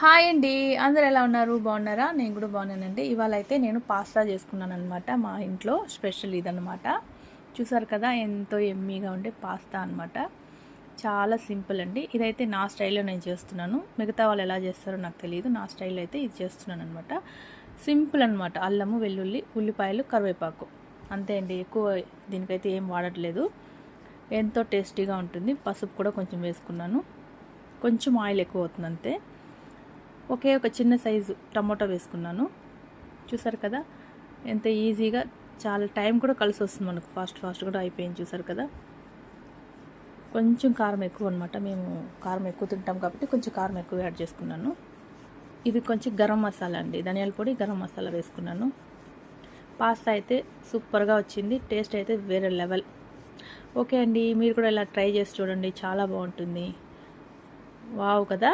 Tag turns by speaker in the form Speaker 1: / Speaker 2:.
Speaker 1: Hi అండి, అందరు ఎలా ఉన్నారు? బాగున్నారా? నేను కూడా బాగున్నానండి. ఇవాళ అయితే నేను పాస్తా చేసుకున్నాను అనమాట. మా ఇంట్లో స్పెషల్ ఇదనమాట. చూసారు కదా, ఎంతో ఎమ్మీగా ఉండే పాస్తా అనమాట. చాలా సింపుల్ అండి. ఇదైతే నా స్టైల్లో నేను చేస్తున్నాను. మిగతా వాళ్ళు ఎలా చేస్తారో నాకు తెలియదు. నా స్టైల్లో అయితే ఇది చేస్తున్నాను అనమాట. సింపుల్ అనమాట. అల్లము, వెల్లుల్లి, ఉల్లిపాయలు, కరివేపాకు, అంతే అండి. ఎక్కువ దీనికైతే ఏం వాడట్లేదు. ఎంతో టేస్టీగా ఉంటుంది. పసుపు కూడా కొంచెం వేసుకున్నాను. కొంచెం ఆయిల్ ఎక్కువ అవుతుంది అంతే. ఒకే ఒక చిన్న సైజు టమోటా వేసుకున్నాను. చూసారు కదా, ఎంత ఈజీగా, చాలా టైం కూడా కలిసి వస్తుంది మనకు. ఫాస్ట్ కూడా అయిపోయింది. చూసారు కదా, కొంచెం కారం ఎక్కువ అనమాట. మేము కారం ఎక్కువ తింటాం కాబట్టి కొంచెం కారం ఎక్కువ యాడ్ చేసుకున్నాను. ఇది కొంచెం గరం మసాలా అండి, ధనియాల పొడి, గరం మసాలా వేసుకున్నాను. పాస్తా అయితే సూపర్గా వచ్చింది. టేస్ట్ అయితే వేరే లెవెల్. ఓకే అండి, మీరు కూడా ఇలా ట్రై చేసి చూడండి, చాలా బాగుంటుంది. వావ్ కదా.